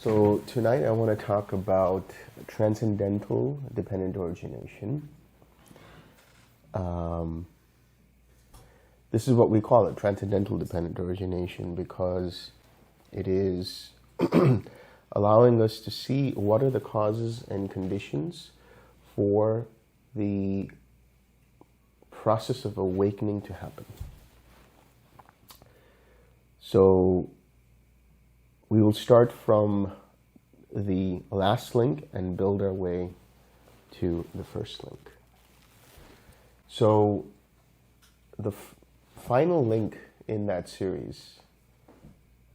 So tonight I want to talk about transcendental dependent origination. This is what we call it, transcendental dependent origination, because it is allowing us to see what are the causes and conditions for the process of awakening to happen. So we will start from the last link and build our way to the first link. So the final link in that series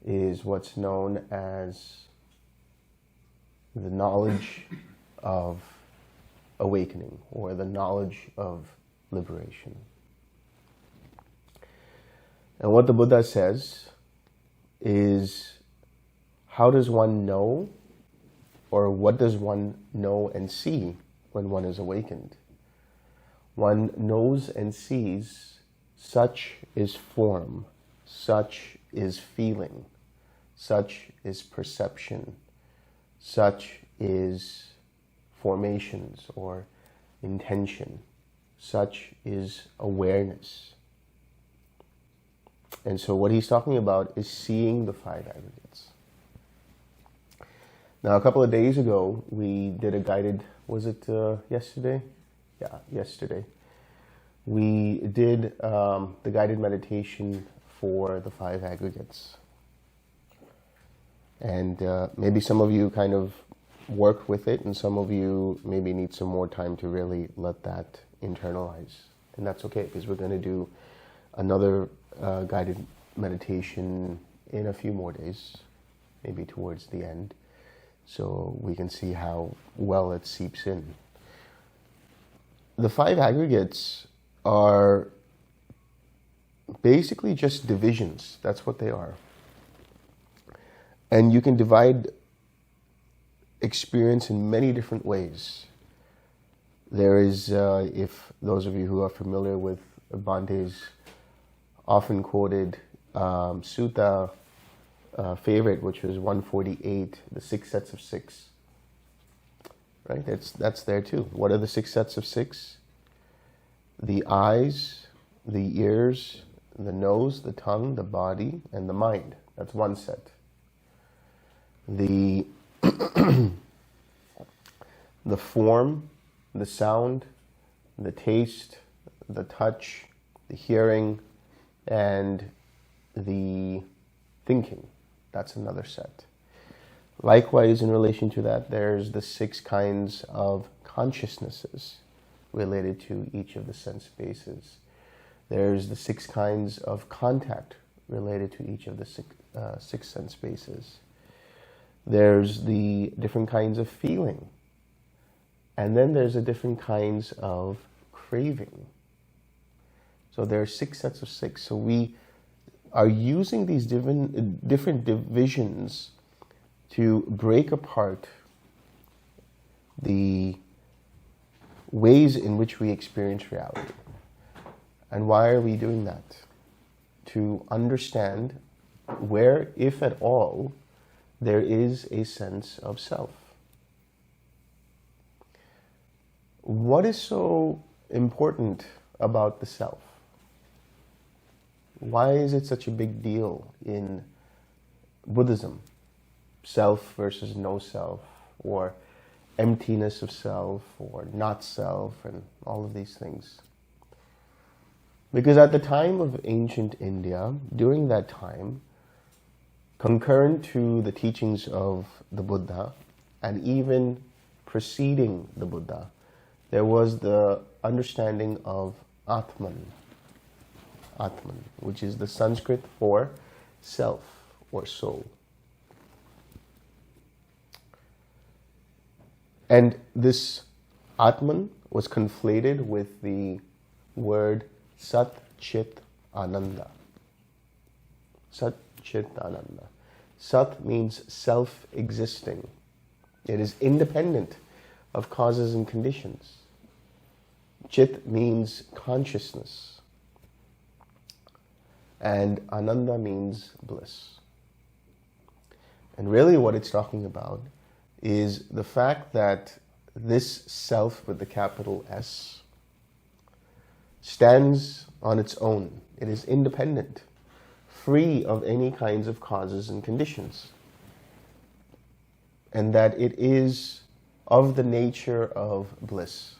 is what's known as the knowledge of awakening, or the knowledge of liberation. And what the Buddha says is, how does one know, or what does one know and see when one is awakened? One knows and sees, such is form, such is feeling, such is perception, such is formations or intention, such is awareness. And so what he's talking about is seeing the five aggregates. Now, a couple of days ago, we did a guided, was it yesterday? Yeah, yesterday. We did the guided meditation for the five aggregates. And maybe some of you kind of worked with it, and some of you maybe need some more time to really let that internalize. And that's okay, because we're going to do another guided meditation in a few more days, maybe towards the end, so we can see how well it seeps in. The five aggregates are basically just divisions. That's what they are. And you can divide experience in many different ways. There is, if those of you who are familiar with Bante's often quoted sutta favorite, which was 148, the 6 sets of 6. Right? That's there too. What are the 6 sets of 6? The eyes, the ears, the nose, the tongue, the body, and the mind. That's one set. The the form, the sound, the taste, the touch, the hearing, and the thinking. That's another set. Likewise, in relation to that, there's the 6 kinds of consciousnesses related to each of the sense bases. There's the 6 kinds of contact related to each of the 6 sense bases. There's the different kinds of feeling. And then there's the different kinds of craving. So there are 6 sets of 6. So we are using these different divisions to break apart the ways in which we experience reality. And why are we doing that? To understand where, if at all, there is a sense of self. What is so important about the self? Why is it such a big deal in Buddhism? Self versus no self, or emptiness of self, or not self, and all of these things. Because at the time of ancient India, during that time, concurrent to the teachings of the Buddha, and even preceding the Buddha, there was the understanding of Atman, which is the Sanskrit for self or soul. And this Atman was conflated with the word Sat Chit Ananda. Sat Chit Ananda. Sat means self-existing. It is independent of causes and conditions. Chit means consciousness. And Ananda means bliss. And really what it's talking about is the fact that this self with the capital S stands on its own. It is independent, free of any kinds of causes and conditions. And that it is of the nature of bliss.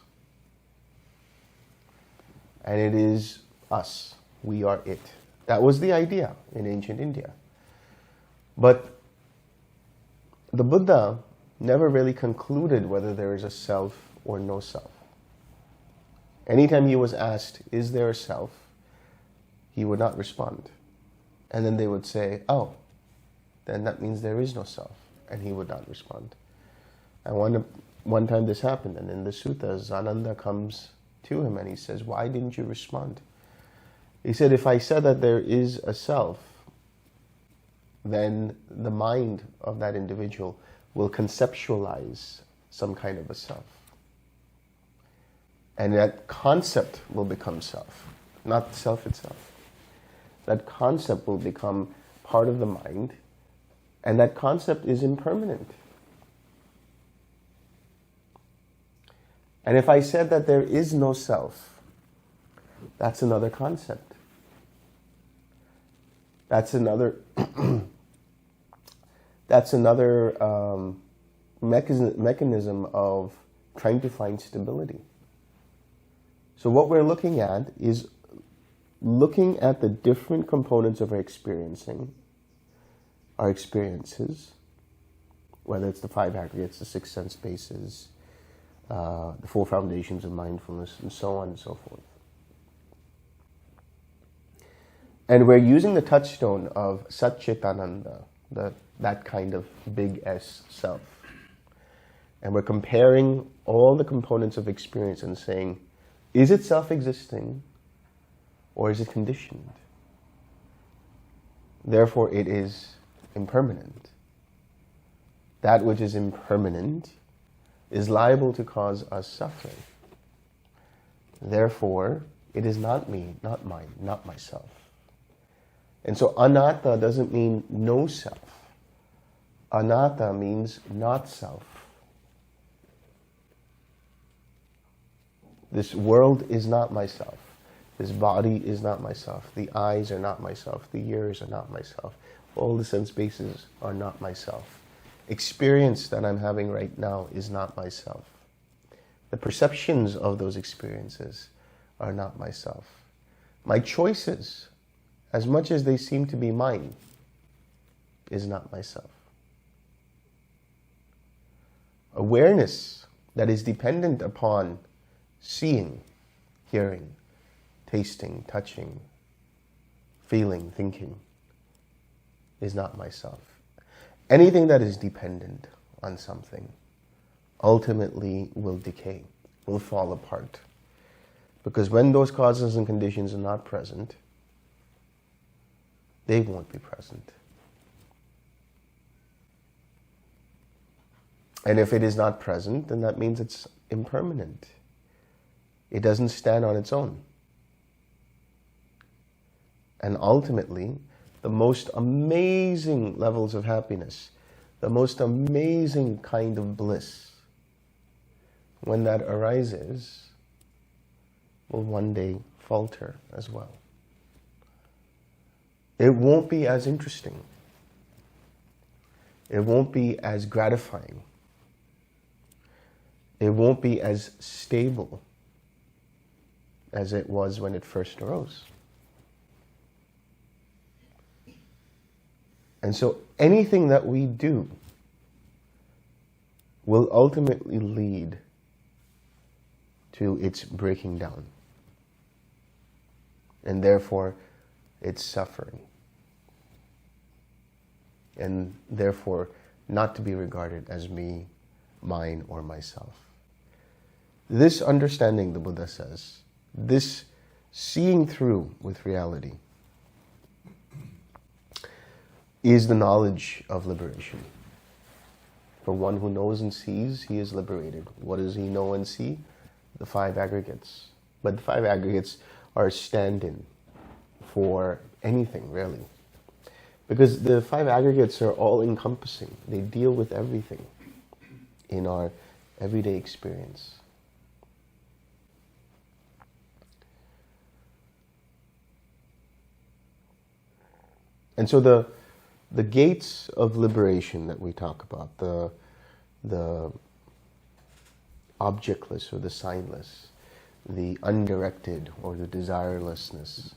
And it is us. We are it. That was the idea in ancient India. But the Buddha never really concluded whether there is a self or no self. Anytime he was asked, is there a self? He would not respond. And then they would say, oh, then that means there is no self. And he would not respond. And one time this happened, and in the suttas, Ananda comes to him and he says, why didn't you respond? He said, if I said that there is a self, then the mind of that individual will conceptualize some kind of a self. And that concept will become self, not the self itself. That concept will become part of the mind, and that concept is impermanent. And if I said that there is no self, that's another concept. That's another mechanism of trying to find stability. So what we're looking at is looking at the different components of our experiences, whether it's the 5 aggregates, the 6 sense bases, the 4 foundations of mindfulness, and so on and so forth. And we're using the touchstone of Satchitananda, that kind of big S self. And we're comparing all the components of experience and saying, is it self-existing or is it conditioned? Therefore, it is impermanent. That which is impermanent is liable to cause us suffering. Therefore, it is not me, not mine, not myself. And so anatta doesn't mean no self. Anatta means not self. This world is not myself. This body is not myself. The eyes are not myself. The ears are not myself. All the sense bases are not myself. Experience that I'm having right now is not myself. The perceptions of those experiences are not myself. My choices, as much as they seem to be mine, is not myself. Awareness that is dependent upon seeing, hearing, tasting, touching, feeling, thinking, is not myself. Anything that is dependent on something ultimately will decay, will fall apart. Because when those causes and conditions are not present, they won't be present. And if it is not present, then that means it's impermanent. It doesn't stand on its own. And ultimately, the most amazing levels of happiness, the most amazing kind of bliss, when that arises, will one day falter as well. It won't be as interesting. It won't be as gratifying. It won't be as stable as it was when it first arose. And so anything that we do will ultimately lead to its breaking down. And therefore, its suffering. And therefore, not to be regarded as me, mine, or myself. This understanding, the Buddha says, this seeing through with reality, is the knowledge of liberation. For one who knows and sees, he is liberated. What does he know and see? The 5 aggregates. But the 5 aggregates are a stand-in for anything, really. Because the five aggregates are all encompassing. They deal with everything in our everyday experience. And so the gates of liberation that we talk about, the objectless or the signless, the undirected or the desirelessness,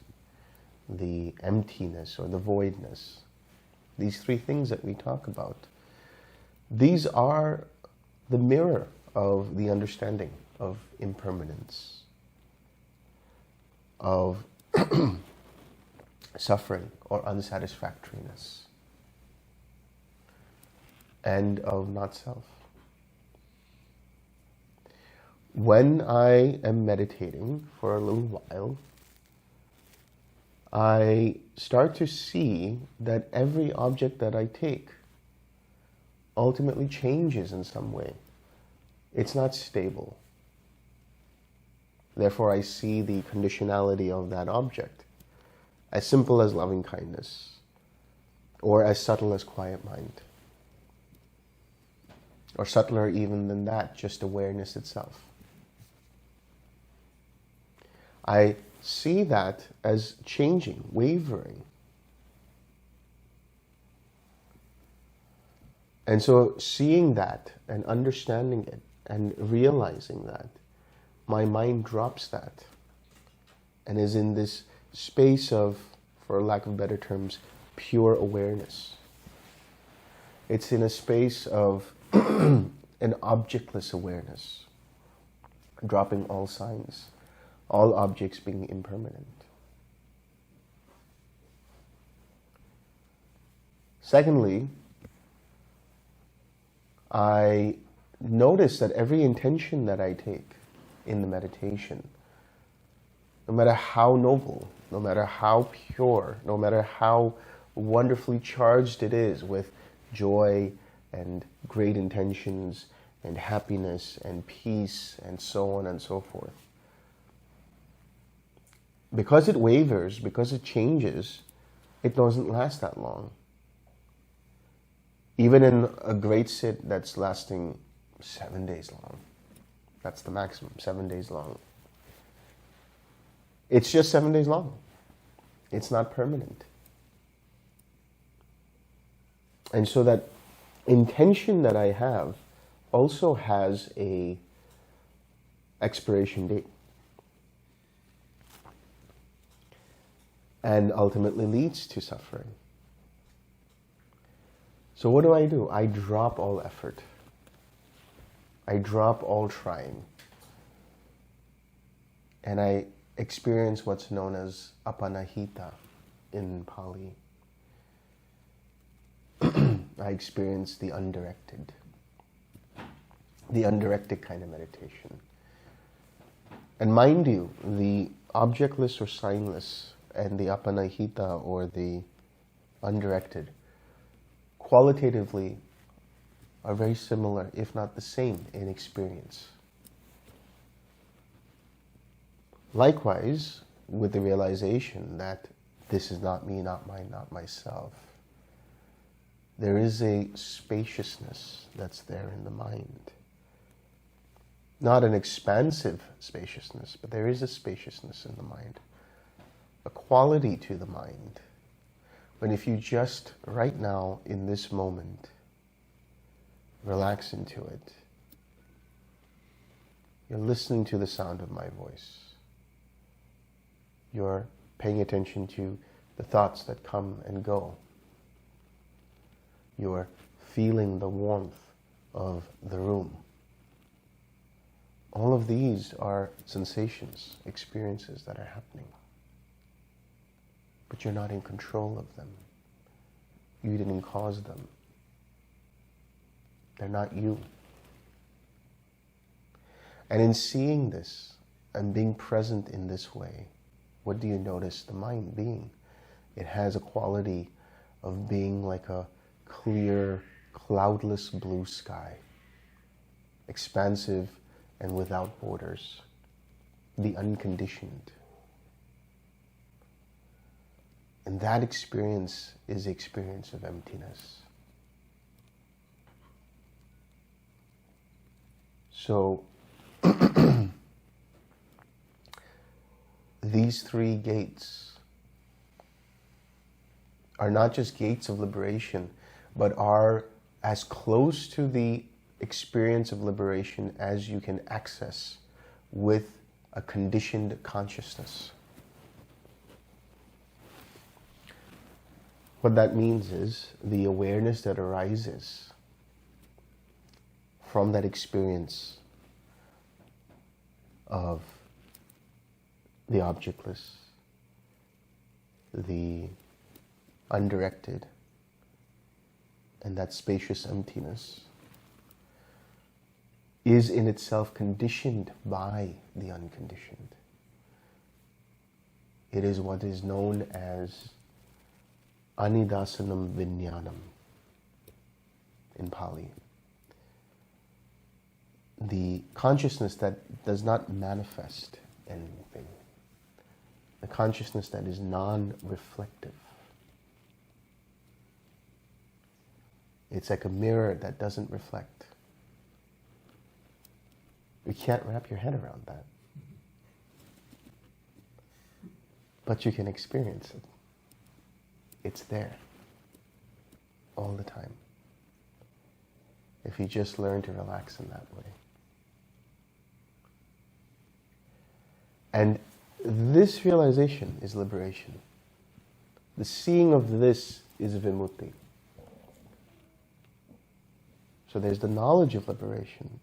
the emptiness or the voidness, these three things that we talk about, these are the mirror of the understanding of impermanence, of suffering or unsatisfactoriness, and of not self. When I am meditating for a little while, I start to see that every object that I take ultimately changes in some way. It's not stable. Therefore, I see the conditionality of that object, as simple as loving kindness, or as subtle as quiet mind, or subtler even than that, just awareness itself. I see that as changing, wavering. And so seeing that and understanding it and realizing that, my mind drops that and is in this space of, for lack of better terms, pure awareness. It's in a space of an objectless awareness, dropping all signs, all objects being impermanent. Secondly, I notice that every intention that I take in the meditation, no matter how noble, no matter how pure, no matter how wonderfully charged it is with joy and great intentions and happiness and peace and so on and so forth, because it wavers, because it changes, it doesn't last that long. Even in a great sit that's lasting 7 days long, that's the maximum, 7 days long. It's just 7 days long. It's not permanent. And so that intention that I have also has a expiration date. And ultimately leads to suffering. So what do? I drop all effort. I drop all trying. And I experience what's known as apanahita in Pali. I experience the undirected kind of meditation. And mind you, the objectless or signless and the apanahita or the undirected qualitatively are very similar, if not the same, in experience. Likewise, with the realization that this is not me, not mine, not myself, there is a spaciousness that's there in the mind. Not an expansive spaciousness, but there is a spaciousness in the mind. A quality to the mind. When if you just, right now, in this moment, relax into it, you're listening to the sound of my voice. You're paying attention to the thoughts that come and go. You're feeling the warmth of the room. All of these are sensations, experiences that are happening. But you're not in control of them. You didn't cause them. They're not you. And in seeing this and being present in this way, what do you notice the mind being? It has a quality of being like a clear, cloudless blue sky, expansive and without borders, the unconditioned. And that experience is the experience of emptiness. So, these three gates are not just gates of liberation, but are as close to the experience of liberation as you can access with a conditioned consciousness. What that means is the awareness that arises from that experience of the objectless, the undirected, and that spacious emptiness is in itself conditioned by the unconditioned. It is what is known as anidasanam vinyanam in Pali. The consciousness that does not manifest anything. The consciousness that is non-reflective. It's like a mirror that doesn't reflect. You can't wrap your head around that. But you can experience it. It's there. All the time. If you just learn to relax in that way. And this realization is liberation. The seeing of this is vimutti. So there's the knowledge of liberation,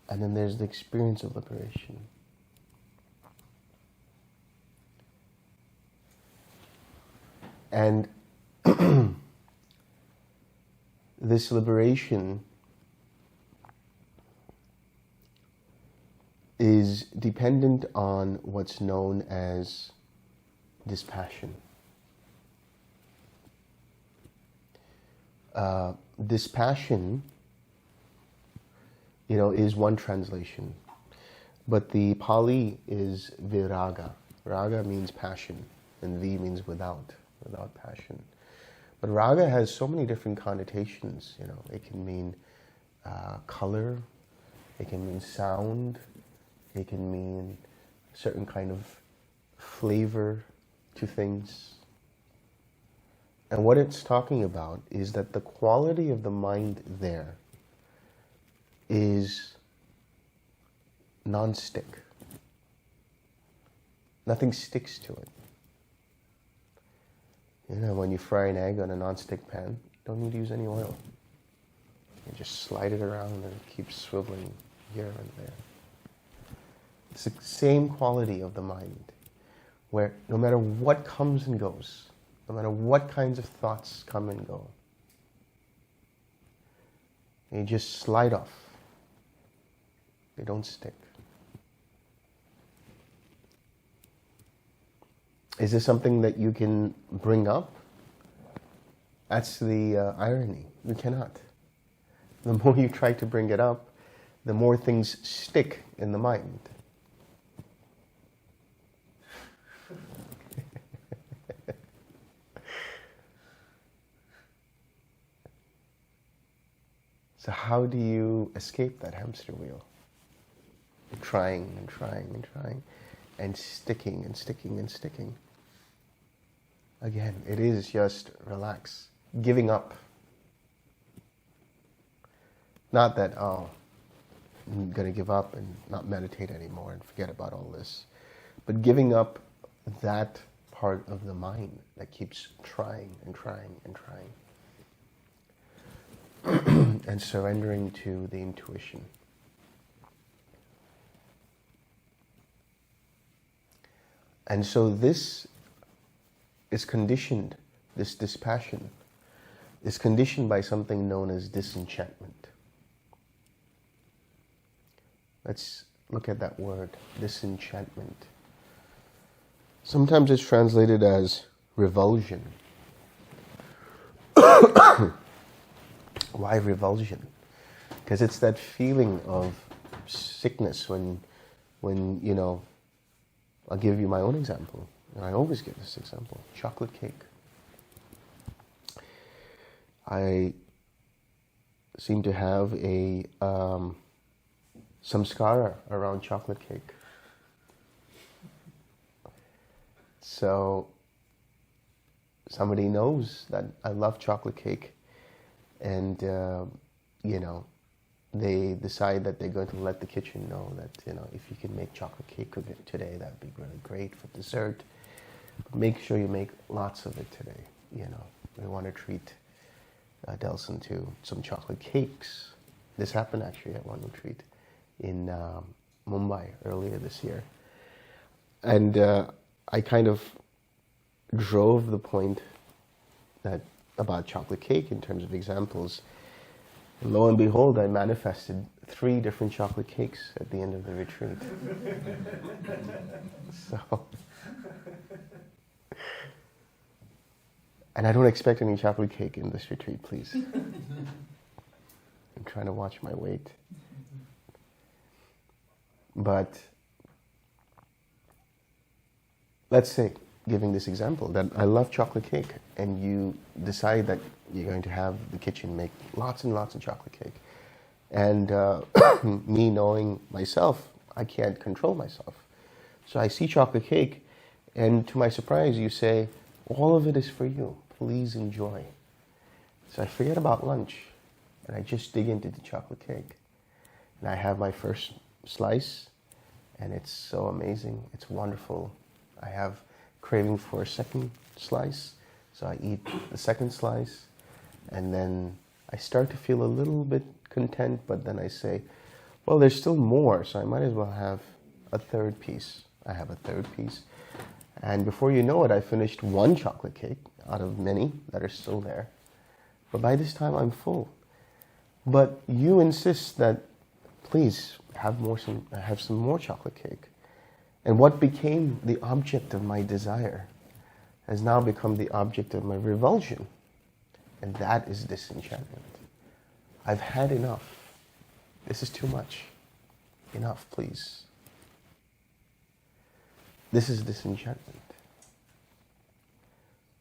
and then there's the experience of liberation. And this liberation is dependent on what's known as dispassion. Dispassion, is one translation, but the Pali is viraga. Raga means passion, and vi means without passion. But raga has so many different connotations. It can mean color, it can mean sound, it can mean a certain kind of flavor to things. And what it's talking about is that the quality of the mind there is non-stick. Nothing sticks to it. When you fry an egg on a non-stick pan, you don't need to use any oil. You just slide it around and it keeps swiveling here and there. It's the same quality of the mind, where no matter what comes and goes, no matter what kinds of thoughts come and go, they just slide off. They don't stick. Is this something that you can bring up? That's the irony. You cannot. The more you try to bring it up, the more things stick in the mind. So how do you escape that hamster wheel? Trying and trying and trying, and sticking and sticking and sticking. Again, it is just relax, giving up. Not that, I'm going to give up and not meditate anymore and forget about all this. But giving up that part of the mind that keeps trying and trying and trying. And surrendering to the intuition. And so this is conditioned, this dispassion is conditioned by something known as disenchantment. Let's look at that word, disenchantment. Sometimes it's translated as revulsion. Why revulsion? Because it's that feeling of sickness when I'll give you my own example. And I always give this example, chocolate cake. I seem to have a samskara around chocolate cake. So somebody knows that I love chocolate cake, and they decide that they're going to let the kitchen know that, if you can make chocolate cake of it today, that'd be really great for dessert. But make sure you make lots of it today. We want to treat Delson to some chocolate cakes. This happened actually at one retreat in Mumbai earlier this year. And I kind of drove the point about chocolate cake in terms of examples. And lo and behold, I manifested 3 different chocolate cakes at the end of the retreat. And I don't expect any chocolate cake in this retreat, please. I'm trying to watch my weight. But let's say, giving this example, that I love chocolate cake, and you decide that you're going to have the kitchen make lots and lots of chocolate cake. And me knowing myself, I can't control myself. So I see chocolate cake, and to my surprise, you say, all of it is for you. Please enjoy. So I forget about lunch, and I just dig into the chocolate cake. And I have my first slice, and it's so amazing. It's wonderful. I have craving for a second slice, so I eat the second slice, and then I start to feel a little bit content, but then I say, well, there's still more, so I might as well have a third piece. I have a third piece, and before you know it, I finished 1 chocolate cake out of many that are still there. But by this time, I'm full. But you insist that, please, have some more chocolate cake. And what became the object of my desire has now become the object of my revulsion. And that is disenchantment. I've had enough. This is too much. Enough, please. This is disenchantment.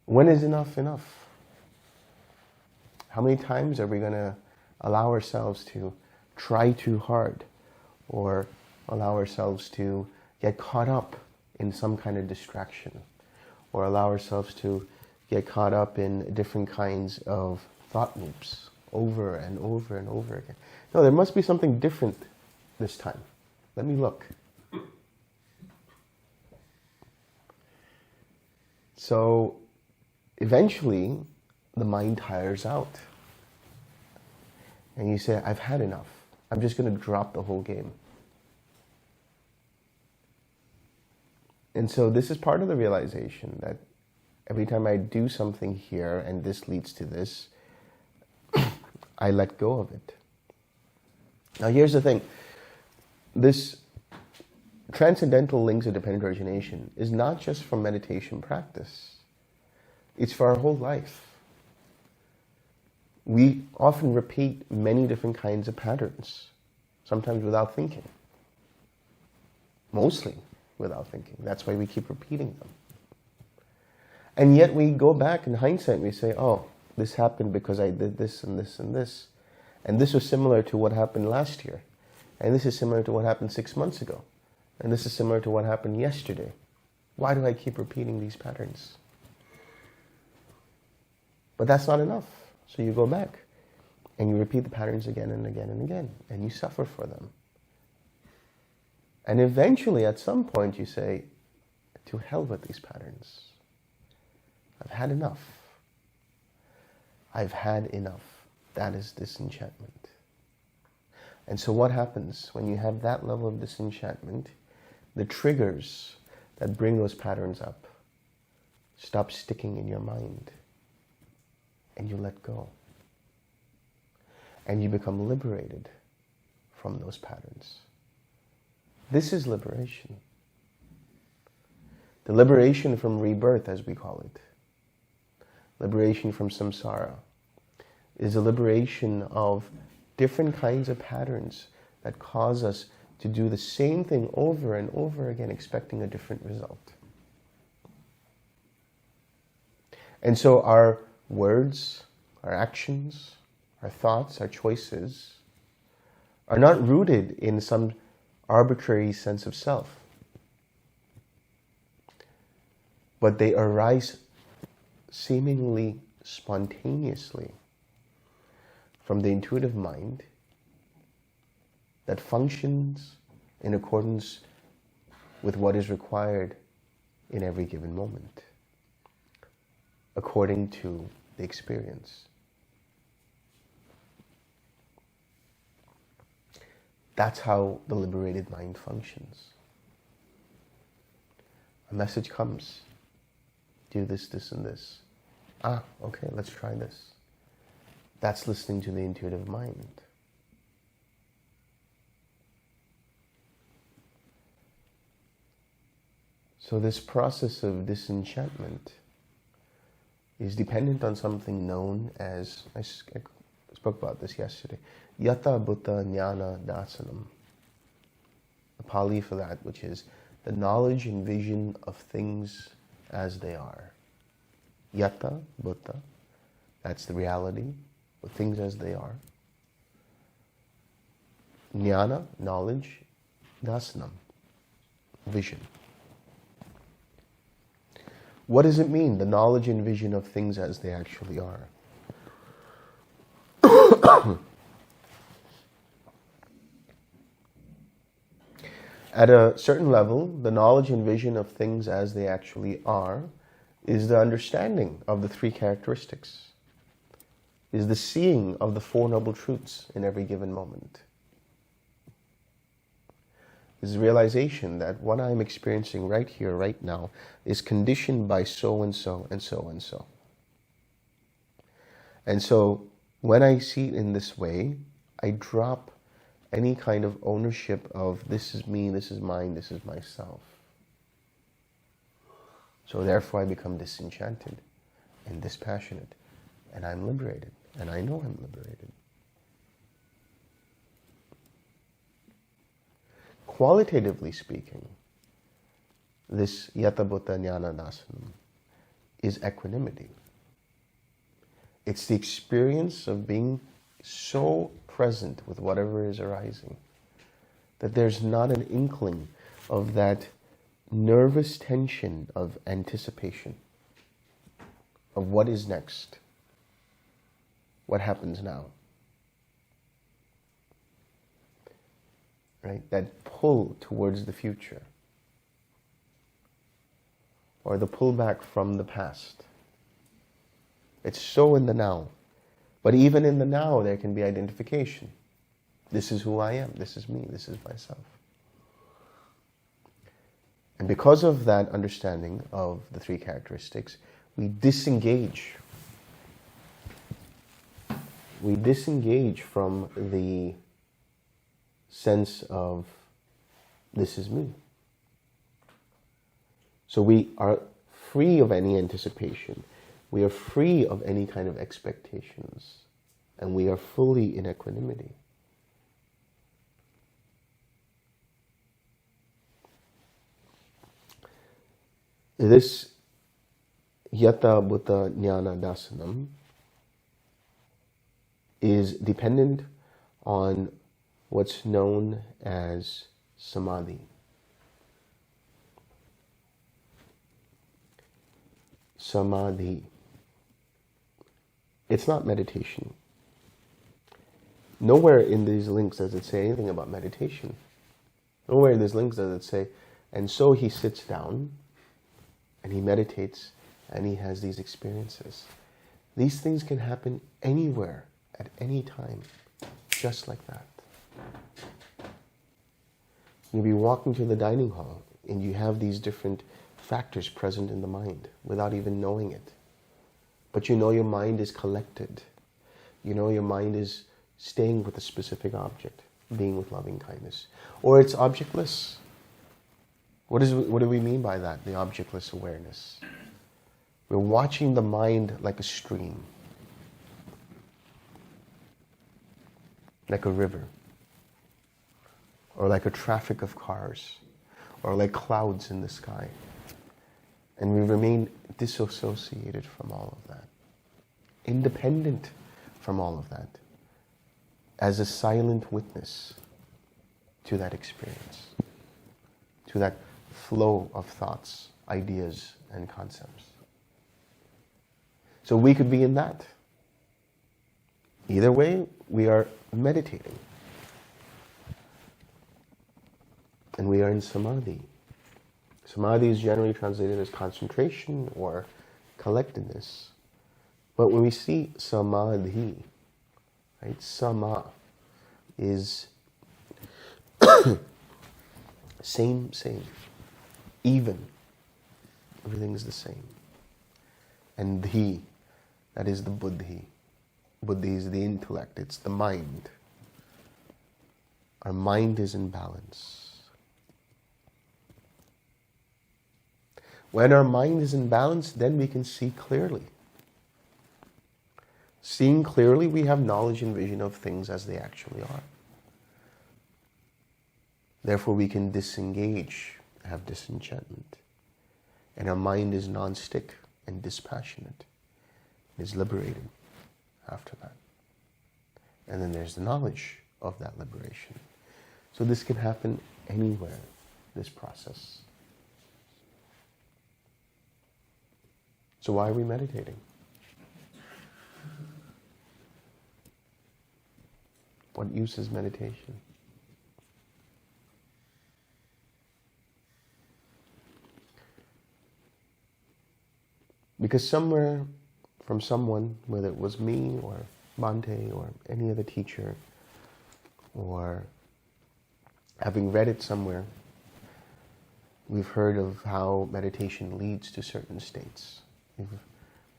When is enough enough? How many times are we going to allow ourselves to try too hard, or allow ourselves to get caught up in some kind of distraction, or allow ourselves to get caught up in different kinds of thought loops over and over and over again? No, there must be something different this time. Let me look. So eventually the mind tires out, and you say, I've had enough. I'm just going to drop the whole game. And so this is part of the realization that every time I do something here and this leads to this, I let go of it. Now here's the thing. This transcendental links of dependent origination is not just for meditation practice. It's for our whole life. We often repeat many different kinds of patterns, sometimes without thinking. Mostly without thinking. That's why we keep repeating them. And yet we go back in hindsight and we say, oh, this happened because I did this and this and this. And this was similar to what happened last year. And this is similar to what happened 6 months ago. And this is similar to what happened yesterday. Why do I keep repeating these patterns? But that's not enough. So you go back and you repeat the patterns again and again and again, and you suffer for them. And eventually, at some point, you say, to hell with these patterns. I've had enough. I've had enough. That is disenchantment. And so what happens when you have that level of disenchantment? The triggers that bring those patterns up stop sticking in your mind. And you let go. And you become liberated from those patterns. This is liberation. The liberation from rebirth, as we call it. Liberation from samsara is a liberation of different kinds of patterns that cause us to do the same thing over and over again, expecting a different result. And so our words, our actions, our thoughts, our choices are not rooted in some arbitrary sense of self, but they arise seemingly spontaneously from the intuitive mind that functions in accordance with what is required in every given moment, according to the experience. That's how the liberated mind functions. A message comes. Do this, this, and this. Okay, let's try this. That's listening to the intuitive mind. So this process of disenchantment is dependent on something known as, I spoke about this yesterday, Yata Bhuta Jnana Dasanam. The Pali for that, which is the knowledge and vision of things as they are. Yata Bhuta, that's the reality of things as they are. Jnana, knowledge, dasanam, vision. What does it mean, the knowledge and vision of things as they actually are? At a certain level, the knowledge and vision of things as they actually are is the understanding of the three characteristics, is the seeing of the Four Noble Truths in every given moment. Is the realization that what I'm experiencing right here, right now, is conditioned by so and so and so and so. And so when I see it in this way, I drop any kind of ownership of this is me, this is mine, this is myself. So therefore I become disenchanted and dispassionate, and I'm liberated, and I know I'm liberated. Qualitatively speaking, this Yata Bhuta Jnana Dasanam is equanimity. It's the experience of being so present with whatever is arising that there's not an inkling of that nervous tension of anticipation of what is next, what happens now. Right? That pull towards the future, or the pullback from the past. It's so in the now. But even in the now, there can be identification. This is who I am. This is me. This is myself. And because of that understanding of the three characteristics, we disengage. We disengage from the sense of this is me. So we are free of any anticipation. We are free of any kind of expectations. And we are fully in equanimity. This Yata Bhuta Jnana Dasanam is dependent on what's known as samadhi. Samadhi. It's not meditation. Nowhere in these links does it say anything about meditation. Nowhere in these links does it say, and so he sits down and he meditates and he has these experiences. These things can happen anywhere, at any time, just like that. You'll be walking to the dining hall and you have these different factors present in the mind without even knowing it. But you know your mind is collected. You know your mind is staying with a specific object, being with loving kindness. Or it's objectless. What do we mean by that, the objectless awareness? We're watching the mind like a stream, like a river, or like a traffic of cars, or like clouds in the sky. And we remain disassociated from all of that, independent from all of that, as a silent witness to that experience, to that flow of thoughts, ideas, and concepts. So we could be in that. Either way, we are meditating. And we are in samadhi. Samadhi is generally translated as concentration or collectedness. But when we see samadhi, right, sama is same, even. Everything is the same. And dhi, that is the buddhi. Buddhi is the intellect, it's the mind. Our mind is in balance. When our mind is in balance, then we can see clearly. Seeing clearly, we have knowledge and vision of things as they actually are. Therefore, we can disengage, have disenchantment. And our mind is non-stick and dispassionate. It is liberated after that. And then there's the knowledge of that liberation. So this can happen anywhere, this process. So why are we meditating? What use is meditation? Because somewhere, from someone, whether it was me or Bhante or any other teacher, or having read it somewhere, we've heard of how meditation leads to certain states. We've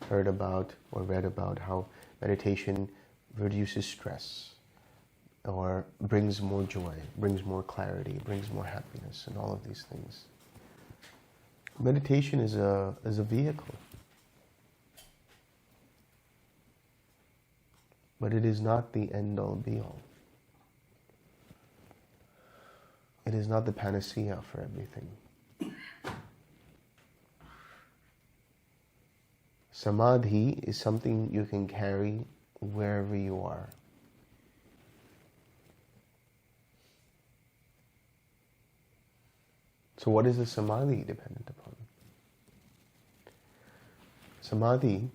heard about or read about how meditation reduces stress, or brings more joy, brings more clarity, brings more happiness, and all of these things. Meditation is a vehicle. But it is not the end-all, be-all. It is not the panacea for everything. Samadhi is something you can carry wherever you are. So what is the samadhi dependent upon? Samadhi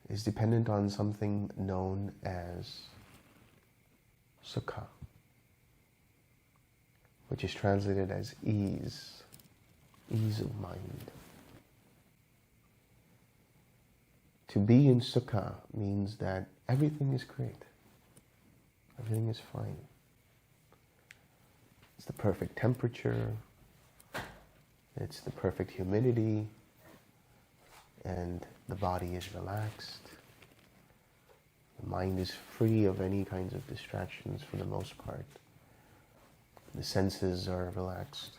is dependent on something known as Sukha, which is translated as ease of mind. To be in Sukha means that everything is great. Everything is fine. It's the perfect temperature. It's the perfect humidity. And the body is relaxed. The mind is free of any kinds of distractions for the most part. The senses are relaxed.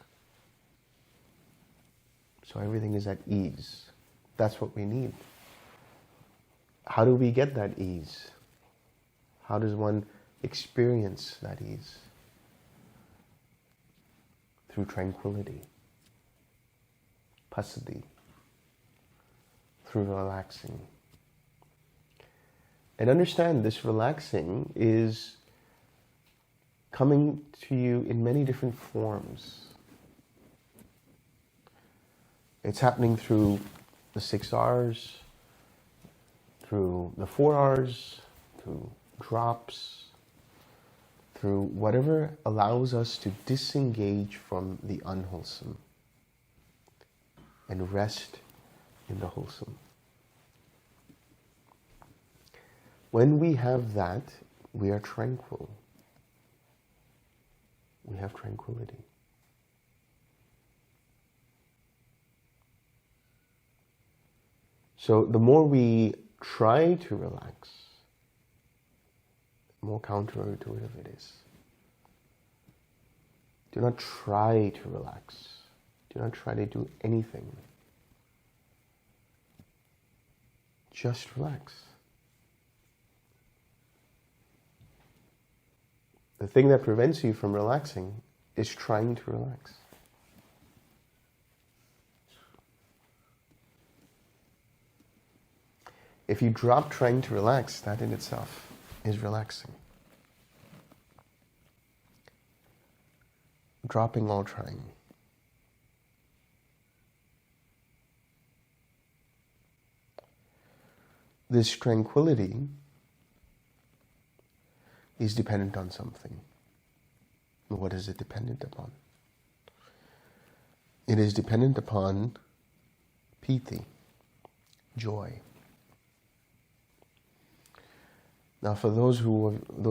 So everything is at ease. That's what we need. How do we get that ease? How does one experience that ease? Through tranquility, passaddhi, through relaxing. And understand this relaxing is coming to you in many different forms. It's happening through the 6 R's, through the 4 R's, through drops, through whatever allows us to disengage from the unwholesome and rest in the wholesome. When we have that, we are tranquil. We have tranquility. So the more we try to relax, the more counterintuitive it is. Do not try to relax. Do not try to do anything. Just relax. The thing that prevents you from relaxing is trying to relax. If you drop trying to relax, that in itself is relaxing. Dropping all trying. This tranquility is dependent on something. What is it dependent upon? It is dependent upon piti, joy. Now, for those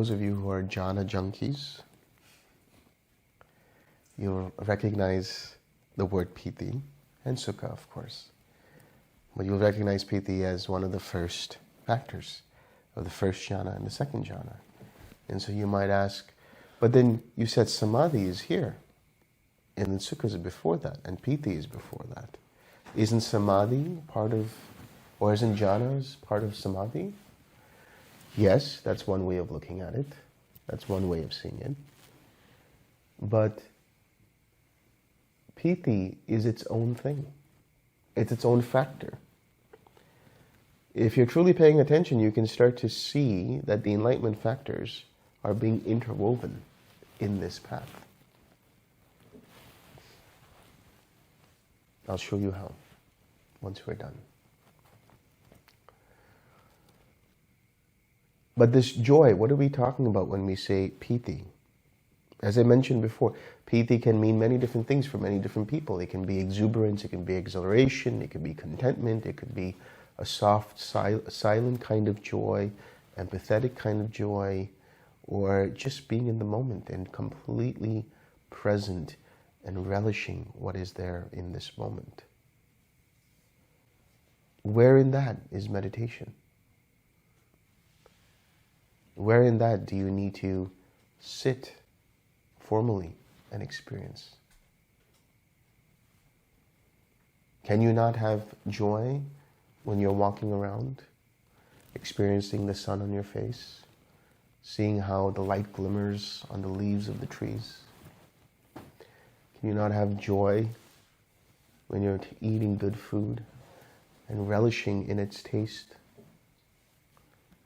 of you who are jhana junkies, you'll recognize the word piti and sukha, of course. But you'll recognize piti as one of the first factors of the first jhana and the second jhana. And so you might ask, but then you said samadhi is here, and then sukha is before that, and piti is before that. Isn't samadhi part of, or isn't jhanas part of samadhi? Yes, that's one way of looking at it. That's one way of seeing it. But piti is its own thing. It's its own factor. If you're truly paying attention, you can start to see that the enlightenment factors are being interwoven in this path. I'll show you how once we're done. But this joy, what are we talking about when we say piti? As I mentioned before, piti can mean many different things for many different people. It can be exuberance, it can be exhilaration, it can be contentment, it could be a soft, silent kind of joy, empathetic kind of joy, or just being in the moment and completely present and relishing what is there in this moment. Where in that is meditation? Where in that do you need to sit formally and experience? Can you not have joy when you're walking around, experiencing the sun on your face, seeing how the light glimmers on the leaves of the trees? Can you not have joy when you're eating good food and relishing in its taste?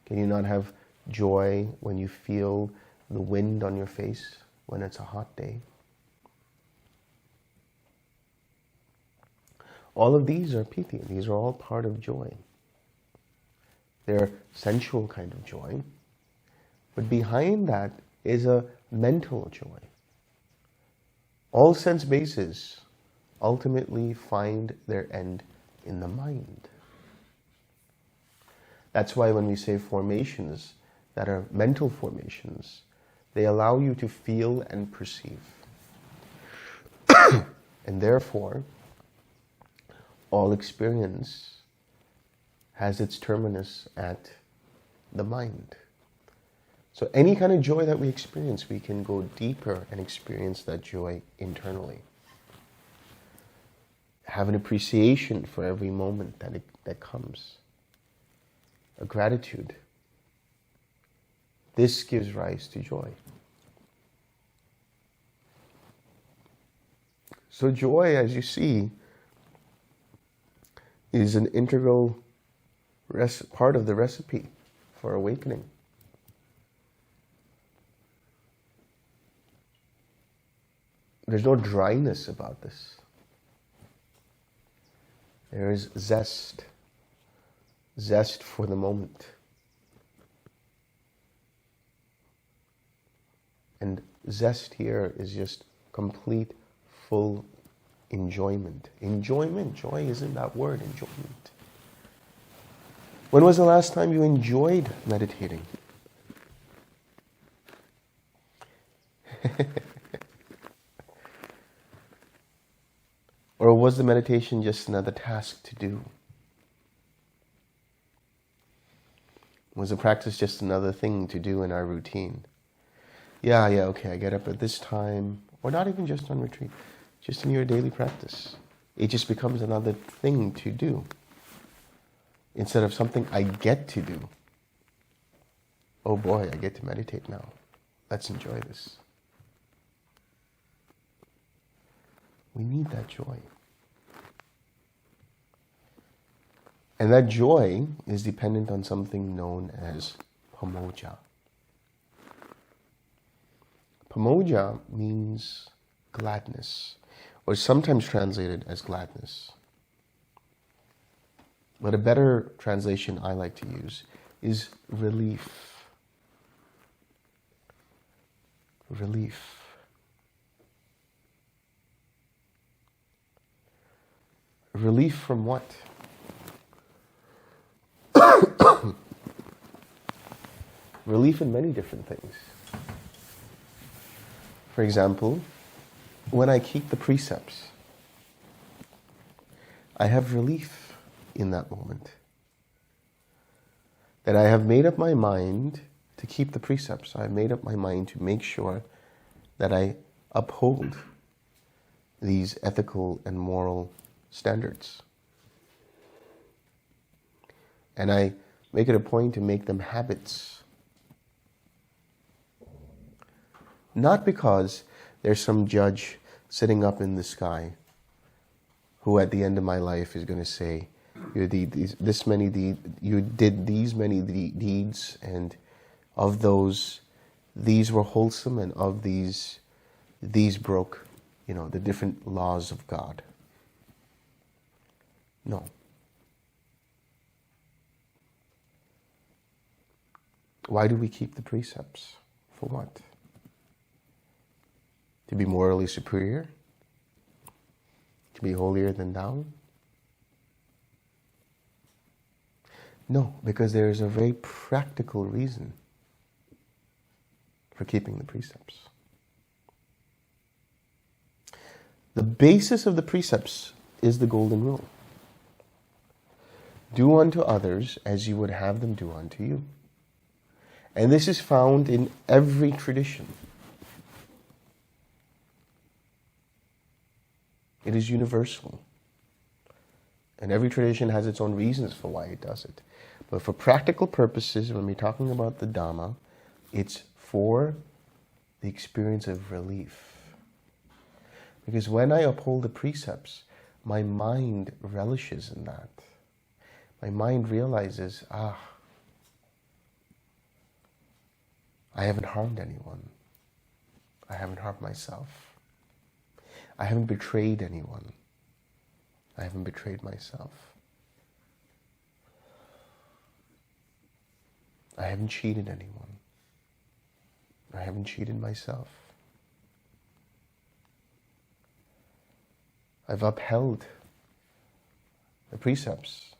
Can you not have joy when you feel the wind on your face when it's a hot day? All of these are piti. These are all part of joy. They're sensual kind of joy. But behind that is a mental joy. All sense bases ultimately find their end in the mind. That's why when we say formations that are mental formations, they allow you to feel and perceive. And therefore, all experience has its terminus at the mind. So any kind of joy that we experience, we can go deeper and experience that joy internally. Have an appreciation for every moment that comes. A gratitude. This gives rise to joy. So joy, as you see, is an integral part of the recipe for awakening. There's no dryness about this. There is zest. Zest for the moment. And zest here is just complete, full enjoyment. Enjoyment, joy isn't that word, enjoyment. When was the last time you enjoyed meditating? Or was the meditation just another task to do? Was the practice just another thing to do in our routine? Yeah, okay, I get up at this time, or not even just on retreat, just in your daily practice. It just becomes another thing to do, instead of something I get to do. Oh boy, I get to meditate now. Let's enjoy this. We need that joy. And that joy is dependent on something known as pamoja. Pamoja means gladness, or sometimes translated as gladness. But a better translation I like to use is relief. Relief. Relief from what? Relief in many different things. For example, when I keep the precepts, I have relief in that moment. That I have made up my mind to keep the precepts. I have made up my mind to make sure that I uphold these ethical and moral standards. And I make it a point to make them habits. Not because there's some judge sitting up in the sky who at the end of my life is going to say, you did these many deeds, and of those, these were wholesome, and of these broke, the different laws of God. No. Why do we keep the precepts? For what? To be morally superior? To be holier than thou? No, because there is a very practical reason for keeping the precepts. The basis of the precepts is the golden rule. Do unto others as you would have them do unto you. And this is found in every tradition. It is universal. And every tradition has its own reasons for why it does it. But for practical purposes, when we're talking about the Dhamma, it's for the experience of relief. Because when I uphold the precepts, my mind relishes in that. My mind realizes, I haven't harmed anyone. I haven't harmed myself. I haven't betrayed anyone. I haven't betrayed myself. I haven't cheated anyone. I haven't cheated myself. I've upheld the precepts,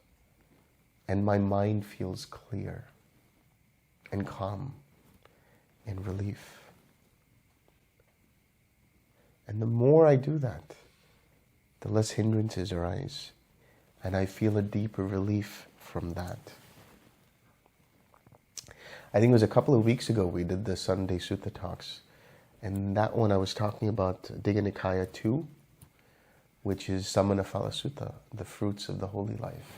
and my mind feels clear and calm and relief. And the more I do that, the less hindrances arise, and I feel a deeper relief from that. I think it was a couple of weeks ago we did the Sunday Sutta talks, and that one I was talking about Digha Nikaya 2, which is Samana Phala Sutta, the fruits of the holy life.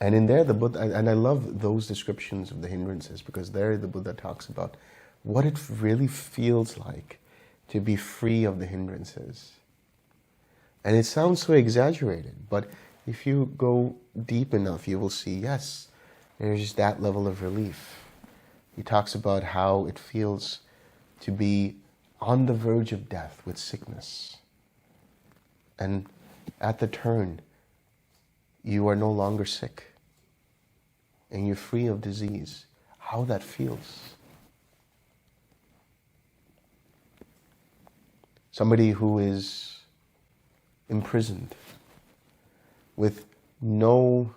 And in there the Buddha, and I love those descriptions of the hindrances, because there the Buddha talks about what it really feels like to be free of the hindrances. And it sounds so exaggerated, but if you go deep enough, you will see, yes, there's that level of relief. He talks about how it feels to be on the verge of death with sickness. And at the turn, you are no longer sick. And you're free of disease. How that feels. Somebody who is imprisoned with no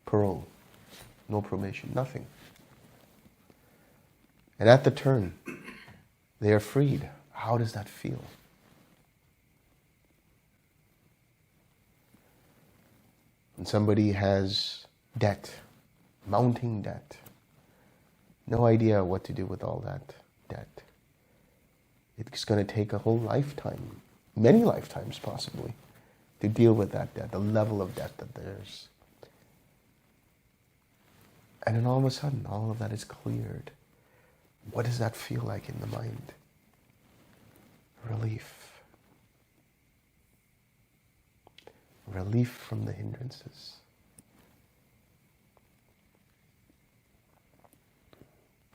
parole, no probation, nothing. And at the turn, they are freed. How does that feel? When somebody has debt, mounting debt, no idea what to do with all that debt. It's going to take a whole lifetime, many lifetimes possibly, to deal with that debt, the level of debt that there's. And then all of a sudden, all of that is cleared. What does that feel like in the mind? Relief. relief from the hindrances.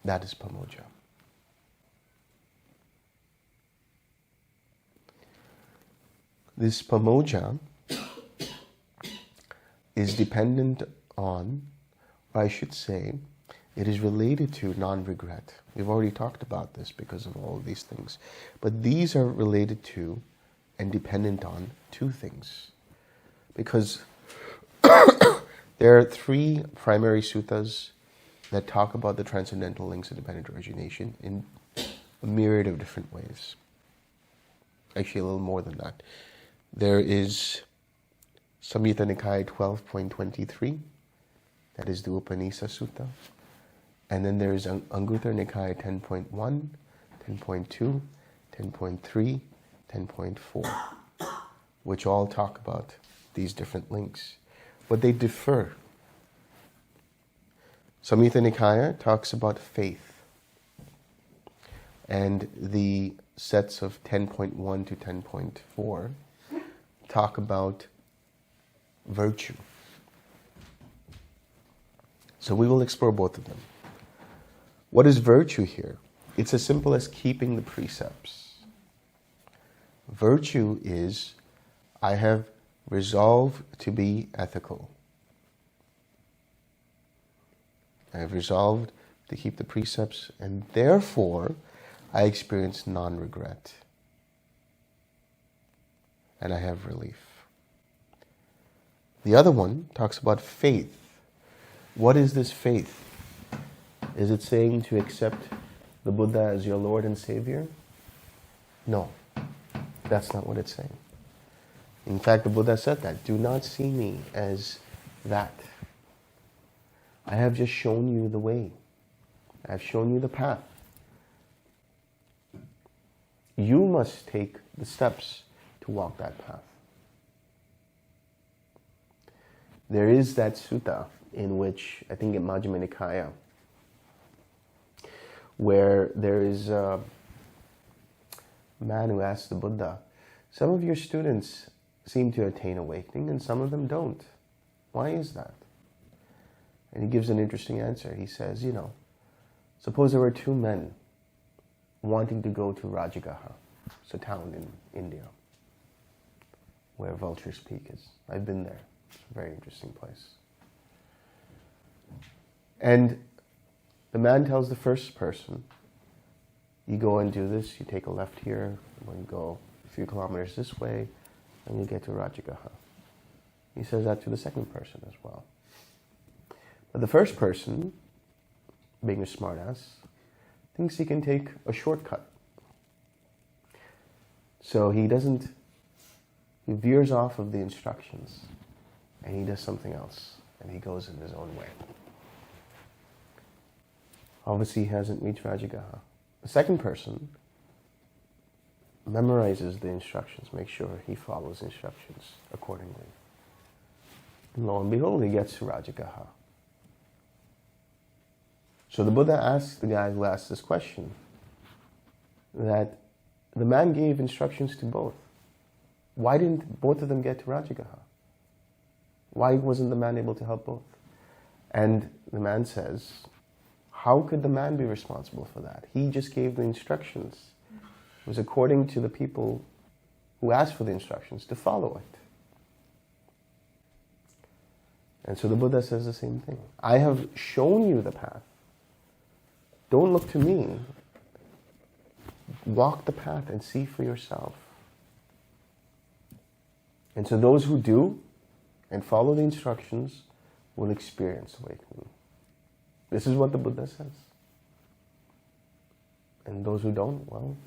That is pamoja. This pamoja is dependent on, or I should say, it is related to non-regret. We've already talked about this because of all of these things. But these are related to and dependent on two things. Because there are three primary suttas that talk about the transcendental links of dependent origination in a myriad of different ways. Actually, a little more than that. There is Samyutta Nikaya 12.23, that is the Upanisa Sutta. And then there is Anguttara Nikaya 10.1, 10.2, 10.3, 10.4, which all talk about these different links. But they differ. Samyutta Nikaya talks about faith. And the sets of 10.1 to 10.4 talk about virtue. So we will explore both of them. What is virtue here? It's as simple as keeping the precepts. Virtue is, I have resolved to be ethical. I have resolved to keep the precepts, and therefore I experience non-regret. And I have relief. The other one talks about faith. What is this faith? Is it saying to accept the Buddha as your Lord and Savior? No, that's not what it's saying. In fact, the Buddha said that. Do not see me as that. I have just shown you the way. I have shown you the path. You must take the steps to walk that path. There is that sutta in which, I think in Majjhima Nikaya, where there is a man who asks the Buddha, some of your students seem to attain awakening and some of them don't. Why is that? And he gives an interesting answer. He says, suppose there were two men wanting to go to Rajagaha. It's a town in India where Vulture's Peak is. I've been there. It's a very interesting place. And the man tells the first person, you go and do this, you take a left here, when you go a few kilometers this way, and you get to Rajagaha. He says that to the second person as well. But the first person, being a smartass, thinks he can take a shortcut. So he veers off of the instructions and he does something else and he goes in his own way. Obviously he hasn't reached Rajagaha. The second person memorizes the instructions, makes sure he follows instructions accordingly. And lo and behold, he gets to Rajagaha. So the Buddha asks the guy who asked this question that the man gave instructions to both. Why didn't both of them get to Rajagaha? Why wasn't the man able to help both? And the man says, how could the man be responsible for that? He just gave the instructions. It was according to the people who asked for the instructions to follow it. And so the Buddha says the same thing. I have shown you the path. Don't look to me. Walk the path and see for yourself. And so those who do and follow the instructions will experience awakening. This is what the Buddha says. And those who don't, well,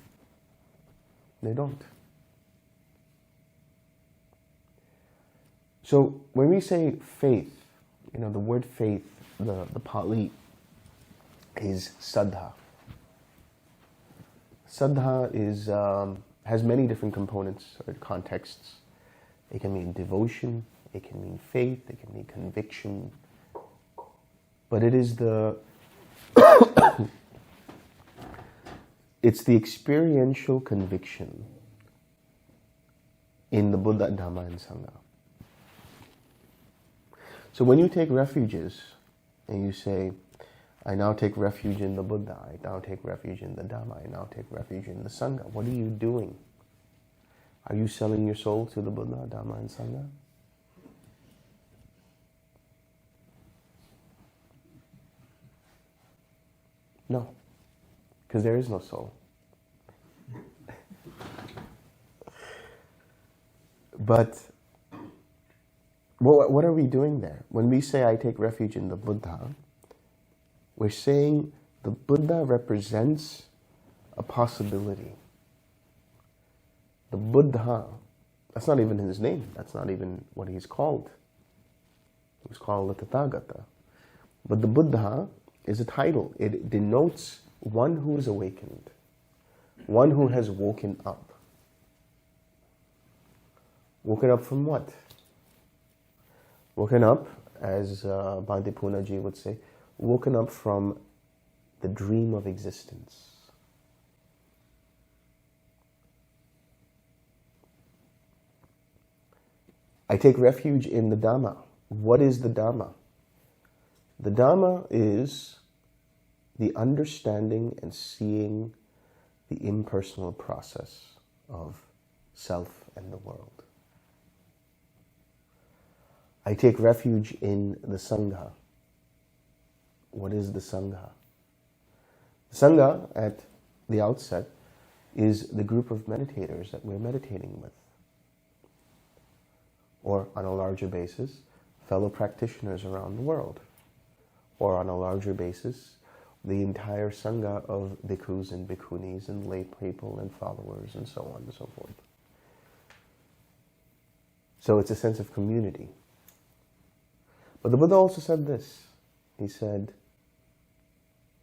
they don't. So when we say faith, the word faith, the Pali, is saddha. Saddha is, has many different components or contexts. It can mean devotion, it can mean faith, it can mean conviction. But it is it's the experiential conviction in the Buddha, Dhamma, and Sangha. So when you take refuges and you say, I now take refuge in the Buddha, I now take refuge in the Dhamma, I now take refuge in the Sangha, what are you doing? Are you selling your soul to the Buddha, Dhamma, and Sangha? No, because there is no soul. But what are we doing there? When we say, I take refuge in the Buddha, we're saying the Buddha represents a possibility. The Buddha, that's not even his name. That's not even what he's called. He's called the Tathagata. But the Buddha is a title. It denotes one who is awakened, one who has woken up. Woken up from what? Woken up, as Bhante Punaji would say, woken up from the dream of existence. I take refuge in the Dhamma. What is the Dhamma? The Dhamma is the understanding and seeing the impersonal process of self and the world. I take refuge in the Sangha. What is the Sangha? The Sangha, at the outset, is the group of meditators that we're meditating with. Or, on a larger basis, fellow practitioners around the world. Or, on a larger basis, the entire Sangha of bhikkhus and bhikkhunis and lay people and followers and so on and so forth. So it's a sense of community. But the Buddha also said this. He said,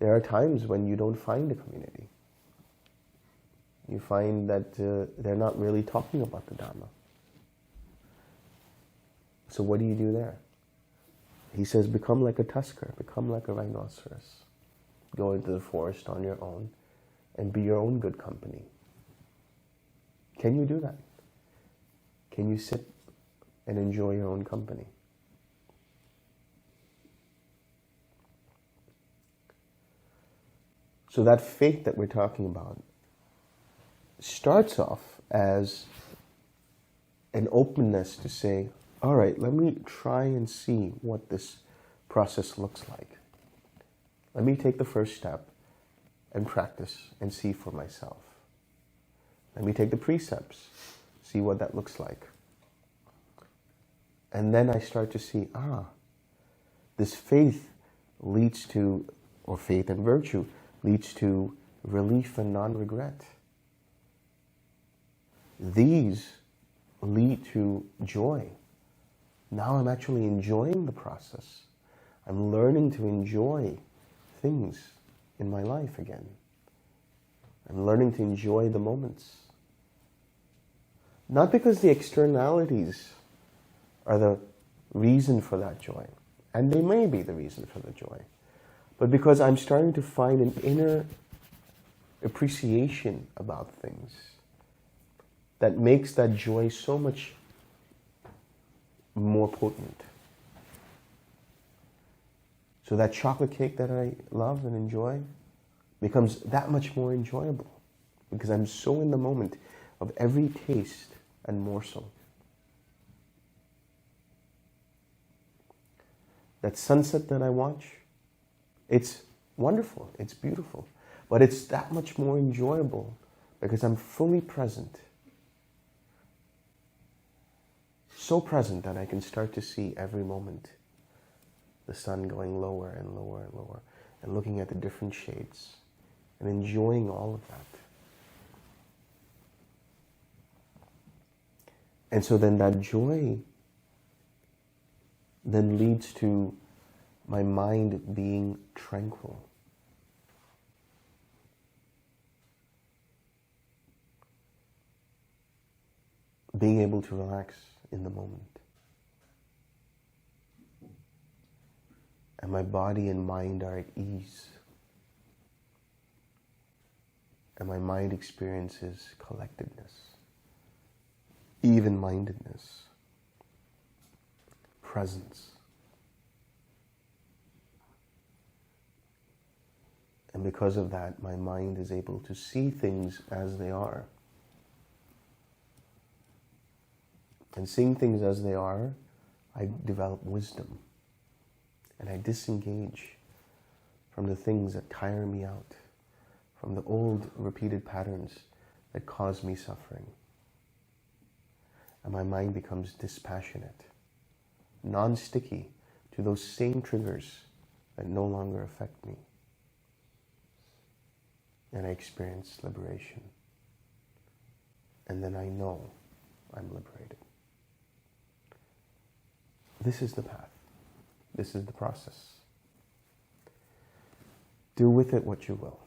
there are times when you don't find a community. You find that they're not really talking about the Dhamma. So what do you do there? He says, become like a tusker, become like a rhinoceros. Go into the forest on your own and be your own good company. Can you do that? Can you sit and enjoy your own company? So that faith that we're talking about starts off as an openness to say, all right, let me try and see what this process looks like. Let me take the first step and practice and see for myself. Let me take the precepts, see what that looks like. And then I start to see, this faith leads to, or faith and virtue, leads to relief and non-regret. These lead to joy. Now I'm actually enjoying the process. I'm learning to enjoy things in my life again. I'm learning to enjoy the moments. Not because the externalities are the reason for that joy, and they may be the reason for the joy, but because I'm starting to find an inner appreciation about things that makes that joy so much more potent. So that chocolate cake that I love and enjoy becomes that much more enjoyable because I'm so in the moment of every taste and morsel. That sunset that I watch, it's wonderful, it's beautiful, but it's that much more enjoyable because I'm fully present. So present that I can start to see every moment the sun going lower and lower and lower and looking at the different shades and enjoying all of that. And so then that joy then leads to my mind being tranquil. Being able to relax in the moment. And my body and mind are at ease. And my mind experiences collectedness, even-mindedness, presence. And because of that, my mind is able to see things as they are. And seeing things as they are, I develop wisdom. And I disengage from the things that tire me out, from the old repeated patterns that cause me suffering. And my mind becomes dispassionate, non-sticky to those same triggers that no longer affect me. And I experience liberation. And then I know I'm liberated. This is the path. This is the process. Do with it what you will.